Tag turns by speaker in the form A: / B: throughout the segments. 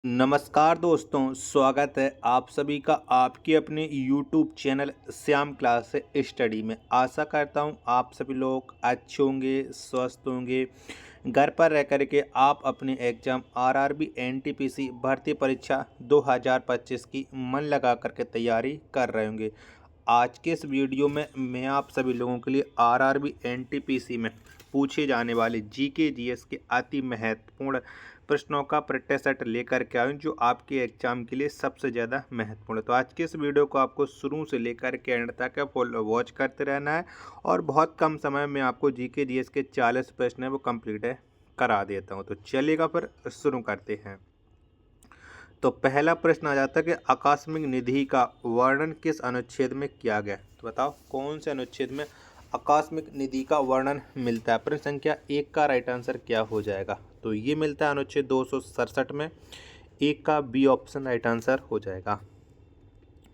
A: नमस्कार दोस्तों, स्वागत है आप सभी का आपके अपने YouTube channel Shyam class study में। आशा करता हूँ आप सभी लोग अच्छे होंगे, स्वस्थ होंगे। घर पर रह कर के आप अपने एग्ज़ाम आरआरबी एनटीपीसी भर्ती परीक्षा 2025 की मन लगा करके तैयारी कर रहे होंगे। आज के इस वीडियो में मैं आप सभी लोगों के लिए आरआरबी एनटीपीसी में पूछे जाने वाले जीके जीएस के अति महत्वपूर्ण प्रश्नों का प्रैक्टिस सेट लेकर के आऊँ जो आपके एग्जाम के लिए सबसे ज़्यादा महत्वपूर्ण है। तो आज के इस वीडियो को आपको शुरू से लेकर के एंड तक फुल वॉच करते रहना है और बहुत कम समय में आपको जीके जीएस के 40 प्रश्न है वो कंप्लीट है करा देता हूँ। तो चलिएगा फिर शुरू करते हैं। तो पहला प्रश्न आ जाता है कि आकस्मिक निधि का वर्णन किस अनुच्छेद में किया गया। तो बताओ कौन से अनुच्छेद में आकस्मिक निधि का वर्णन मिलता है। प्रश्न संख्या 1 का राइट आंसर क्या हो जाएगा। तो ये मिलता है अनुच्छेद 267 में। 1 का बी ऑप्शन राइट आंसर हो जाएगा।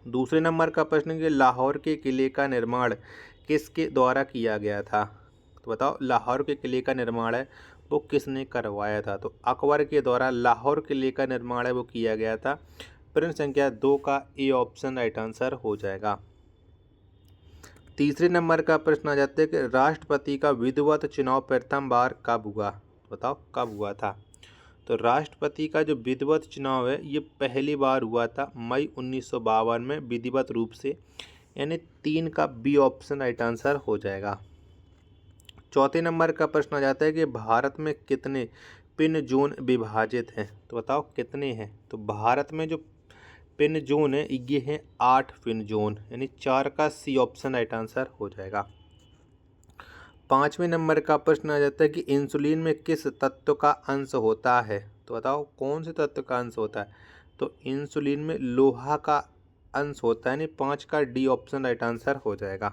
A: दूसरे नंबर का प्रश्न कि लाहौर के किले का निर्माण किसके द्वारा किया गया था। तो बताओ लाहौर के किले का निर्माण है वो किसने करवाया था। तो अकबर के द्वारा लाहौर किले का निर्माण है वो किया गया था। प्रश्न संख्या 2 का ए ऑप्शन राइट आंसर हो जाएगा। तीसरे नंबर का प्रश्न आ जाता है कि राष्ट्रपति का विधिवत चुनाव प्रथम बार कब हुआ। बताओ कब हुआ था। तो राष्ट्रपति का जो विधिवत चुनाव है ये पहली बार हुआ था मई 1952 में विधिवत रूप से, यानी 3 का बी ऑप्शन राइट आंसर हो जाएगा। चौथे नंबर का प्रश्न आ जाता है कि भारत में कितने पिन जोन विभाजित हैं। तो बताओ कितने हैं। तो भारत में जो पिन जोन है ये है 8 पिन जोन, यानी 4 का सी ऑप्शन राइट आंसर हो जाएगा। पाँचवें नंबर का प्रश्न आ जाता है कि इंसुलिन में किस तत्व का अंश होता है। तो बताओ कौन से तत्व का अंश होता है। तो इंसुलिन में लोहा का अंश होता है, यानी 5 का डी ऑप्शन राइट आंसर हो जाएगा।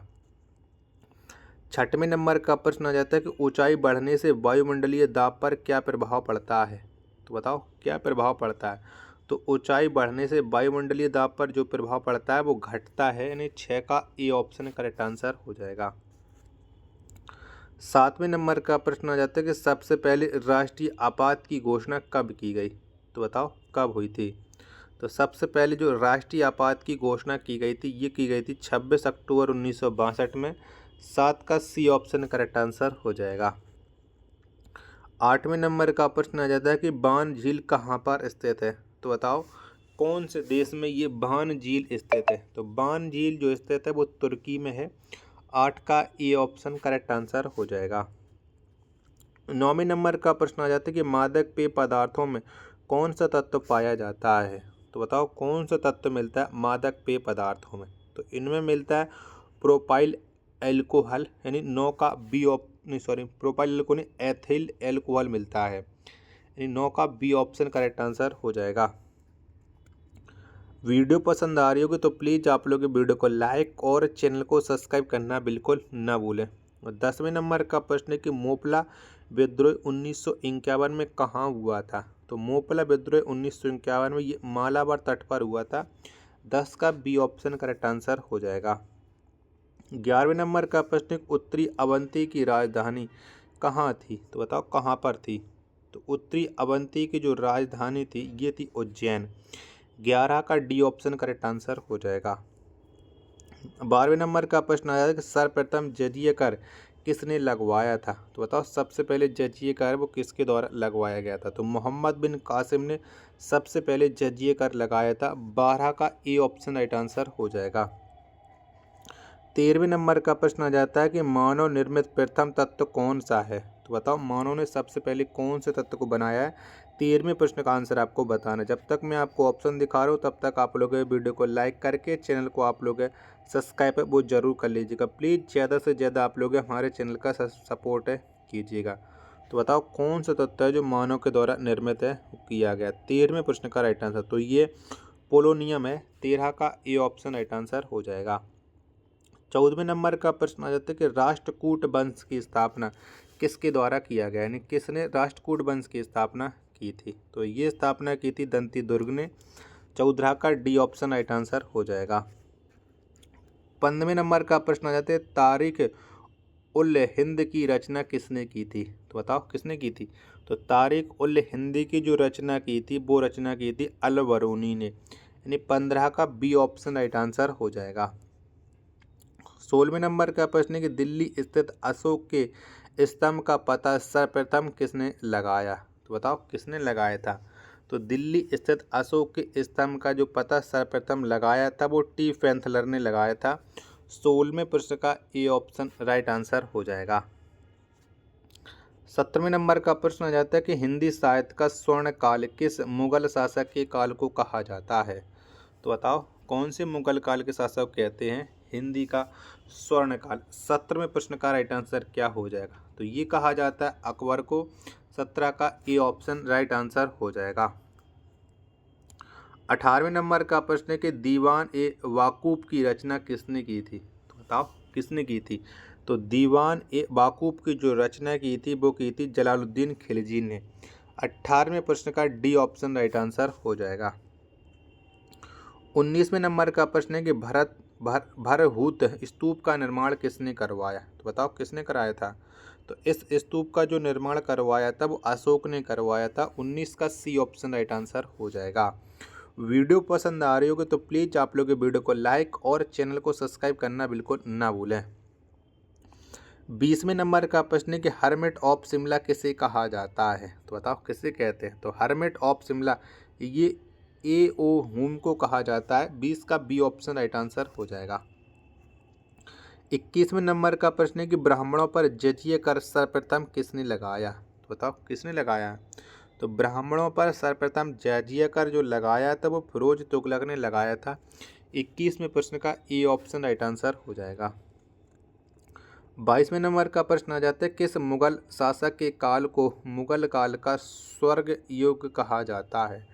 A: छठवें नंबर का प्रश्न आ जाता है कि ऊंचाई बढ़ने से वायुमंडलीय दाब पर क्या प्रभाव पड़ता है। तो बताओ क्या प्रभाव पड़ता है। तो ऊंचाई बढ़ने से वायुमंडलीय दाब पर जो प्रभाव पड़ता है वो घटता है, यानी 6 का ए ऑप्शन करेक्ट आंसर हो जाएगा। सातवें नंबर का प्रश्न आ जाता है कि सबसे पहले राष्ट्रीय आपात की घोषणा कब की गई। तो बताओ कब हुई थी। तो सबसे पहले जो राष्ट्रीय आपात की घोषणा की गई थी ये की गई थी 26 अक्टूबर 1962 में। 7 का सी ऑप्शन करेक्ट आंसर हो जाएगा। आठवें नंबर का प्रश्न आ जाता है कि बान झील कहाँ पर स्थित है। तो बताओ कौन से देश में ये बान झील स्थित है। तो बान झील जो स्थित है वो तुर्की में है। 8 का ए ऑप्शन करेक्ट आंसर हो जाएगा। 9वें नंबर का प्रश्न आ जाता है कि मादक पेय पदार्थों में कौन सा तत्व पाया जाता है। तो बताओ कौन सा तत्व मिलता है मादक पेय पदार्थों में। तो इनमें मिलता है प्रोपाइल एल्कोहल, यानी 9 का B propyl alcohol ethyl alcohol मिलता है, यानी 9 का बी ऑप्शन करेक्ट आंसर हो जाएगा। वीडियो पसंद आ रही होगी तो प्लीज़ आप लोग वीडियो को लाइक और चैनल को सब्सक्राइब करना बिल्कुल ना भूलें। और 10वें नंबर का प्रश्न है कि मोपला विद्रोह 1951 में कहाँ हुआ था। तो मोपला विद्रोह 1951 में ये मालाबार तट पर हुआ था। 10 का बी ऑप्शन करेक्ट आंसर हो जाएगा। 11वें नंबर का प्रश्न है उत्तरी अवंती की राजधानी कहाँ थी। तो बताओ कहाँ पर थी। तो उत्तरी अवंती की जो राजधानी थी ये थी उज्जैन। 11 का डी ऑप्शन करेक्ट आंसर हो जाएगा। 12वें नंबर का प्रश्न आया कि सर्वप्रथम जजिया कर किसने लगवाया था। तो बताओ सबसे पहले जजिया कर वो किसके द्वारा लगवाया गया था। तो मोहम्मद बिन कासिम ने सबसे पहले जजिया कर लगाया था। 12 का ए ऑप्शन राइट आंसर हो जाएगा। 13वें नंबर का प्रश्न आ जाता है कि मानव निर्मित प्रथम तत्व कौन सा है। तो बताओ मानव ने सबसे पहले कौन से तत्व को बनाया है। 13वें प्रश्न का आंसर आपको बताना है। जब तक मैं आपको ऑप्शन दिखा रहा हूँ तब तक आप लोग वीडियो को लाइक करके चैनल को आप लोग सब्सक्राइब वो जरूर कर लीजिएगा। प्लीज़ ज़्यादा से ज़्यादा आप लोग हमारे चैनल का सपोर्ट कीजिएगा। तो बताओ कौन सा तत्व है जो मानव के द्वारा निर्मित है किया गया। 13वें प्रश्न का राइट आंसर तो ये पोलोनियम है। 13 का ए ऑप्शन राइट आंसर हो जाएगा। 14वें नंबर का प्रश्न आ जाता है कि राष्ट्रकूट वंश की स्थापना किसके द्वारा किया गया, यानी किसने राष्ट्रकूट वंश की स्थापना की थी। तो ये स्थापना की थी दंती दुर्ग ने। 14 का डी ऑप्शन राइट आंसर हो जाएगा। 15वें नंबर का प्रश्न आ जाता है तारिक उल हिंद की रचना किसने की थी? तो बताओ किसने की थी? तो तारिक उल हिंद की जो रचना की थी वो रचना की थी अल बरूनी ने, यानी 15 का बी ऑप्शन राइट आंसर हो जाएगा। 16वें नंबर का प्रश्न है कि दिल्ली स्थित अशोक के स्तंभ का पता सर्वप्रथम किसने लगाया? तो बताओ किसने लगाया था? तो दिल्ली स्थित अशोक के स्तंभ का जो पता सर्वप्रथम लगाया था वो टी फैंथलर ने लगाया था। 16वें प्रश्न का ए ऑप्शन राइट आंसर हो जाएगा। 17वें नंबर का प्रश्न आ जाता है कि हिंदी साहित्य का स्वर्ण काल किस मुगल शासक के काल को कहा जाता है? तो बताओ कौन से मुगल काल के शासक कहते हैं हिंदी का स्वर्ण काल? 17वें प्रश्न का राइट आंसर क्या हो जाएगा? तो ये कहा जाता है अकबर को। 17 का ए ऑप्शन राइट आंसर हो जाएगा। 18वें नंबर का प्रश्न है कि दीवान ए वाकूफ की रचना किसने की थी? तो बताओ किसने की थी? तो दीवान ए वाकूफ की जो रचना की थी वो की थी जलालुद्दीन खिलजी ने। 18वें प्रश्न का डी ऑप्शन राइट आंसर हो जाएगा। 19वें नंबर का प्रश्न है कि भरहूत स्तूप का निर्माण किसने करवाया? तो बताओ किसने कराया था? तो इस स्तूप का जो निर्माण करवाया था वो अशोक ने करवाया था। 19 का सी ऑप्शन राइट आंसर हो जाएगा। वीडियो पसंद आ रही होगी तो प्लीज़ आप लोग वीडियो को लाइक और चैनल को सब्सक्राइब करना बिल्कुल ना भूलें। 20वें नंबर का प्रश्न है कि हर्मिट ऑफ शिमला किसे कहा जाता है? तो बताओ किसे कहते हैं? तो हर्मिट ऑफ शिमला ये ए ओ हुम को कहा जाता है। 20 का बी ऑप्शन राइट आंसर हो जाएगा। 21वें नंबर का प्रश्न है कि ब्राह्मणों पर जजिया कर सर्वप्रथम किसने लगाया? तो बताओ किसने लगाया? तो ब्राह्मणों पर सर्वप्रथम जजिया कर जो लगाया था वो फिरोज तुगलक ने लगाया था। 21वें प्रश्न का ए ऑप्शन राइट आंसर हो जाएगा। 22वें नंबर का प्रश्न आ जाता है किस मुगल शासक के काल को मुगल काल का स्वर्ग युग कहा जाता है?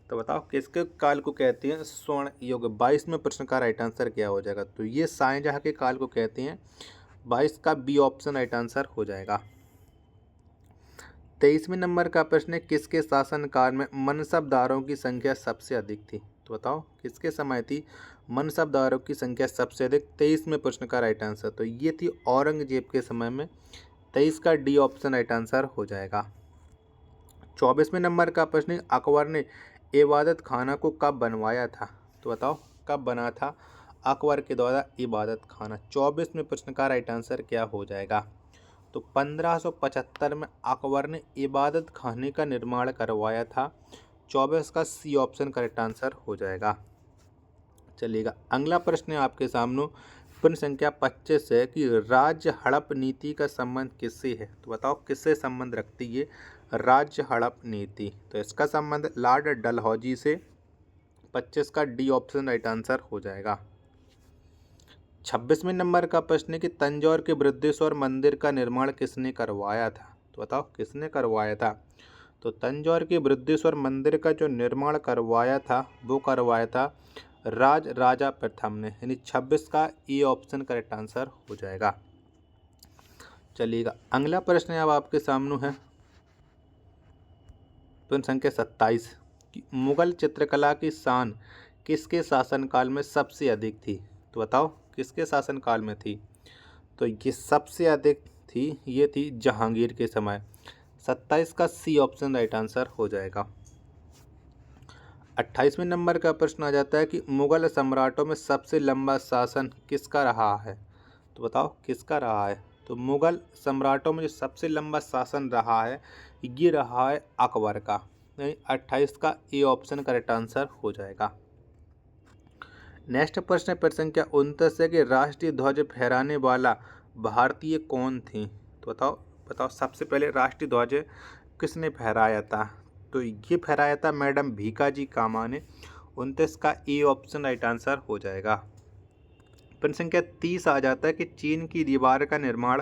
A: तो बताओ किसके काल को कहते हैं स्वर्ण युग? 22वें प्रश्न का राइट आंसर क्या हो जाएगा? तो ये शाहजहां के काल को कहते हैं। 22 का बी ऑप्शन राइट आंसर हो जाएगा। 23वें नंबर का प्रश्न है किसके शासनकाल में मनसबदारों की संख्या सबसे अधिक थी? तो बताओ किसके समय थी मनसबदारों की संख्या सबसे अधिक? 23वें प्रश्न का राइट आंसर तो ये थी औरंगजेब के समय में। 23 का डी ऑप्शन राइट आंसर हो जाएगा। 24वें नंबर का प्रश्न अकबर ने इबादत खाना को कब बनवाया था? तो बताओ कब बना था अकबर के द्वारा इबादत खाना? 24वें प्रश्न का राइट आंसर क्या हो जाएगा? तो 1575 में अकबर ने इबादत खाने का निर्माण करवाया था। 24 का सी ऑप्शन करेक्ट आंसर हो जाएगा। चलिएगा अगला प्रश्न है आपके सामने प्रश्न संख्या 25 है कि राज्य हड़प नीति का संबंध किससे है? तो बताओ किससे संबंध रखती है राज्य हड़प नीति? तो इसका संबंध लॉर्ड डलहौजी से। 25 का डी ऑप्शन राइट आंसर हो जाएगा। 26वें नंबर का प्रश्न है कि तंजौर के बृहदेश्वर मंदिर का निर्माण किसने करवाया था? तो बताओ किसने करवाया था? तो तंजौर के बृहदेश्वर मंदिर का जो निर्माण करवाया था वो करवाया था राज राजा प्रथम ने, यानी 26 का ए ऑप्शन करेक्ट आंसर हो जाएगा। चलिएगा अगला प्रश्न अब आपके सामने है प्रश्न संख्या 27 कि मुगल चित्रकला की शान किसके शासनकाल में सबसे अधिक थी? तो बताओ किसके शासनकाल में थी? तो ये सबसे अधिक थी ये थी जहांगीर के समय। 27 का सी ऑप्शन राइट आंसर हो जाएगा। 28वें नंबर का प्रश्न आ जाता है कि मुगल सम्राटों में सबसे लंबा शासन किसका रहा है? तो बताओ किसका रहा है? तो मुगल सम्राटों में जो सबसे लंबा शासन रहा है ये रहा है अकबर का। 28 का ए ऑप्शन करेक्ट आंसर हो जाएगा। नेक्स्ट प्रश्न प्रश्न संख्या 29 है कि राष्ट्रीय ध्वज फहराने वाला भारतीय कौन थी? तो बताओ सबसे पहले राष्ट्रीय ध्वज किसने फहराया था? तो ये फहराया था मैडम भीकाजी कामा ने। 29 का ए ऑप्शन राइट आंसर हो जाएगा। प्रश्न संख्या 30 आ जाता है कि चीन की दीवार का निर्माण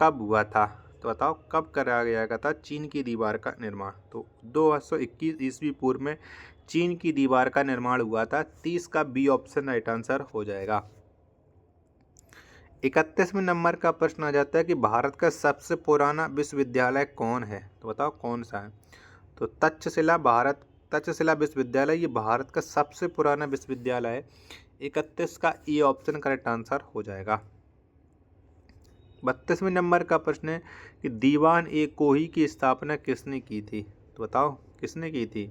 A: कब हुआ था? तो बताओ कब कराया गया था चीन की दीवार का निर्माण? तो 221 ईस्वी पूर्व में चीन की दीवार का निर्माण हुआ था। 30 का बी ऑप्शन राइट आंसर हो जाएगा। 31वें नंबर का प्रश्न आ जाता है कि भारत का सबसे पुराना विश्वविद्यालय कौन है? तो बताओ कौन सा है? तो तक्षशिला विश्वविद्यालय ये भारत का सबसे पुराना विश्वविद्यालय है। 31 का ए ऑप्शन करेक्ट आंसर हो जाएगा। 32वें नंबर का प्रश्न है कि दीवान ए कोही की स्थापना किसने की थी? तो बताओ किसने की थी?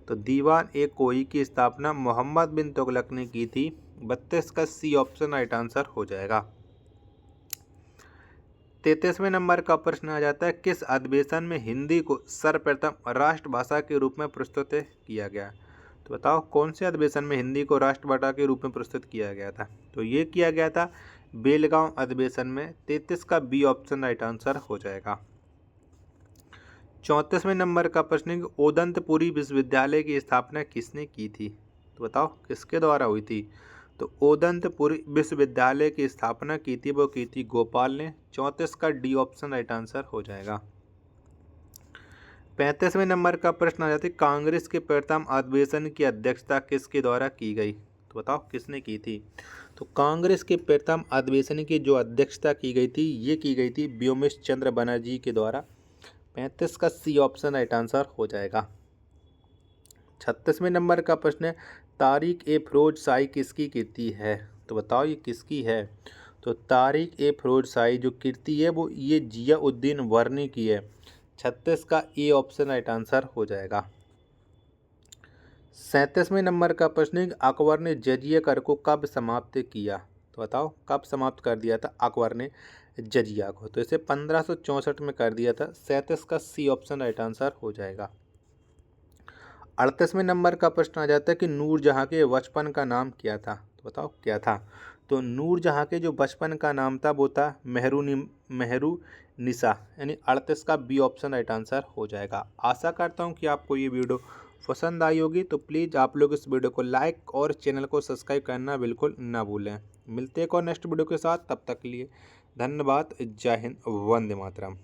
A: तो दीवान ए कोही की स्थापना मोहम्मद बिन तुगलक ने की थी। 32 का सी ऑप्शन राइट आंसर हो जाएगा। 33वें नंबर का प्रश्न आ जाता है किस अधिवेशन में हिंदी को सर्वप्रथम राष्ट्रभाषा के रूप में प्रस्तुत किया गया? तो बताओ कौन से अधिवेशन में हिंदी को राष्ट्रभाषा के रूप में प्रस्तुत किया गया था? तो ये किया गया था बेलगांव अधिवेशन में। 33 का बी ऑप्शन राइट आंसर हो जाएगा। 34वें नंबर का प्रश्न है कि ओदंतपुरी विश्वविद्यालय की स्थापना किसने की थी? तो बताओ किसके द्वारा हुई थी? तो ओदंतपुरी विश्वविद्यालय की स्थापना की थी वो की थी गोपाल ने। 34 का डी ऑप्शन राइट आंसर हो जाएगा। 35वें नंबर का प्रश्न आ जाता है कांग्रेस के प्रथम अधिवेशन की अध्यक्षता किसके द्वारा की गई? तो बताओ किसने की थी? तो कांग्रेस के प्रथम अधिवेशन की जो अध्यक्षता की गई थी ये की गई थी व्योमेश चंद्र बनर्जी के द्वारा। 35 का सी ऑप्शन राइट आंसर हो जाएगा। 36वें नंबर का प्रश्न है तारिक ए फिरोज शाही किसकी कृति है? तो बताओ ये किसकी है? तो तारिक ए फिरोज शाही जो कृति है वो ये जियाउद्दीन वर्नी की है। 36 का ए ऑप्शन राइट आंसर हो जाएगा। 37वें नंबर का प्रश्न है अकबर ने जजिया कर को कब समाप्त किया? तो बताओ कब समाप्त कर दिया था अकबर ने जजिया को? तो इसे 1564 में कर दिया था। 37 का सी ऑप्शन राइट आंसर हो जाएगा। 38वें नंबर का प्रश्न आ जाता है कि नूरजहाँ के बचपन का नाम क्या था? तो बताओ क्या था? तो नूरजहाँ के जो बचपन का नाम था वो था मेहरू निसा, यानी 38 का बी ऑप्शन राइट आंसर हो जाएगा। आशा करता हूँ कि आपको ये वीडियो पसंद आई होगी, तो प्लीज़ आप लोग इस वीडियो को लाइक और चैनल को सब्सक्राइब करना बिल्कुल ना भूलें। मिलते हैं एक और नेक्स्ट वीडियो के साथ, तब तक के लिए धन्यवाद। जय हिंद, वंदे मातरम।